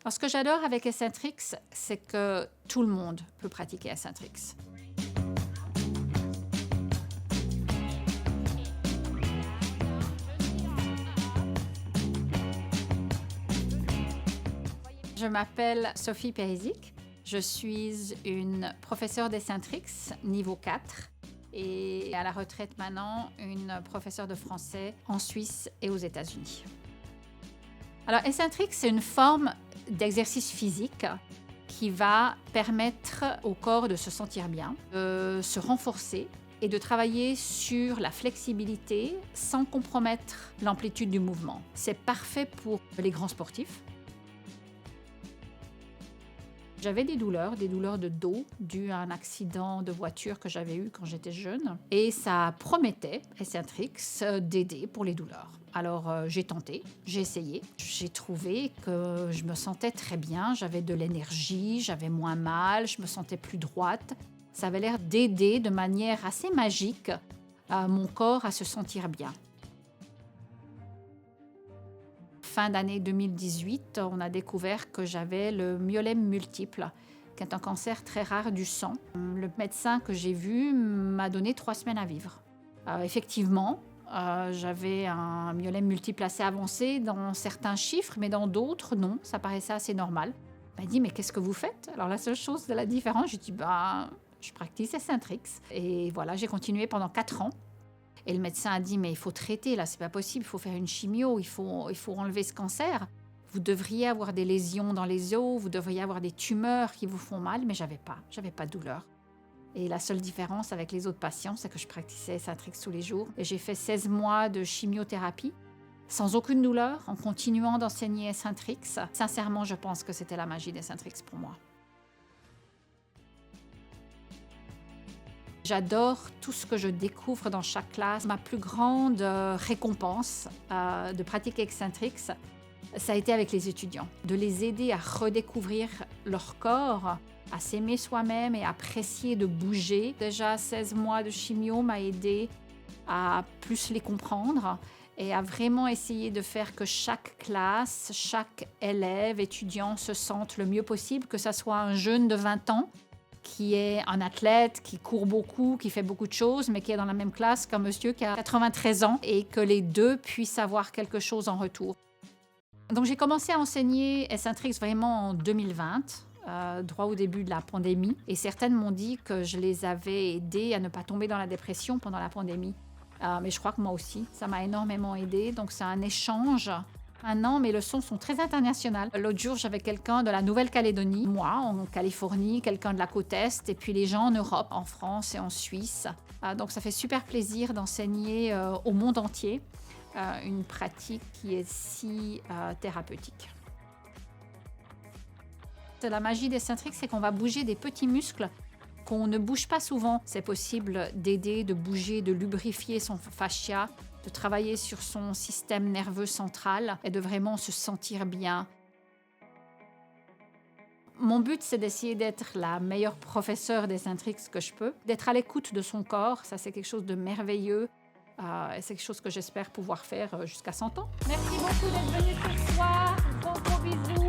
Alors, ce que j'adore avec Eccentrix, c'est que tout le monde peut pratiquer Eccentrix. Je m'appelle Sophie Périzic. Je suis une professeure d'Eccentrix niveau 4 et à la retraite maintenant, une professeure de français en Suisse et aux États-Unis. Alors, Eccentrix, c'est une forme d'exercice physique qui va permettre au corps de se sentir bien, de se renforcer et de travailler sur la flexibilité sans compromettre l'amplitude du mouvement. C'est parfait pour les grands sportifs. J'avais des douleurs de dos dues à un accident de voiture que j'avais eu quand j'étais jeune. Et ça promettait, Eccentrix, d'aider pour les douleurs. Alors j'ai tenté, j'ai essayé. J'ai trouvé que je me sentais très bien, j'avais de l'énergie, j'avais moins mal, je me sentais plus droite. Ça avait l'air d'aider de manière assez magique mon corps à se sentir bien. Fin d'année 2018, on a découvert que j'avais le myélome multiple, qui est un cancer très rare du sang. Le médecin que j'ai vu m'a donné 3 semaines à vivre. Effectivement, j'avais un myélome multiple assez avancé dans certains chiffres, mais dans d'autres, non, ça paraissait assez normal. Il m'a dit, mais qu'est-ce que vous faites? Alors la seule chose de la différence, j'ai dit, je pratique Eccentrix. Et voilà, j'ai continué pendant 4 ans. Et le médecin a dit, mais il faut traiter, là, c'est pas possible, il faut faire une chimio, il faut enlever ce cancer. Vous devriez avoir des lésions dans les os, vous devriez avoir des tumeurs qui vous font mal, mais j'avais pas de douleur. Et la seule différence avec les autres patients, c'est que je pratiquais Eccentrix tous les jours. Et j'ai fait 16 mois de chimiothérapie, sans aucune douleur, en continuant d'enseigner Eccentrix. Sincèrement, je pense que c'était la magie d'Eccentrix pour moi. J'adore tout ce que je découvre dans chaque classe. Ma plus grande récompense de pratiquer Eccentrix, ça a été avec les étudiants. De les aider à redécouvrir leur corps, à s'aimer soi-même et apprécier de bouger. Déjà, 16 mois de chimio m'a aidé à plus les comprendre et à vraiment essayer de faire que chaque classe, chaque élève, étudiant se sente le mieux possible, que ça soit un jeune de 20 ans qui est un athlète, qui court beaucoup, qui fait beaucoup de choses, mais qui est dans la même classe qu'un monsieur qui a 93 ans et que les deux puissent avoir quelque chose en retour. Donc j'ai commencé à enseigner Eccentrix vraiment en 2020, droit au début de la pandémie. Et certaines m'ont dit que je les avais aidées à ne pas tomber dans la dépression pendant la pandémie. Mais je crois que moi aussi, ça m'a énormément aidée. Donc c'est un échange. Maintenant, mes leçons sont très internationales. L'autre jour, j'avais quelqu'un de la Nouvelle-Calédonie, moi en Californie, quelqu'un de la côte Est, et puis les gens en Europe, en France et en Suisse. Donc ça fait super plaisir d'enseigner au monde entier une pratique qui est si thérapeutique. La magie d'Eccentrix, c'est qu'on va bouger des petits muscles qu'on ne bouge pas souvent. C'est possible d'aider, de bouger, de lubrifier son fascia, de travailler sur son système nerveux central et de vraiment se sentir bien. Mon but, c'est d'essayer d'être la meilleure professeure d'Eccentrix que je peux, d'être à l'écoute de son corps. Ça, c'est quelque chose de merveilleux et c'est quelque chose que j'espère pouvoir faire jusqu'à 100 ans. Merci beaucoup d'être venu ce soir. Gros bisous.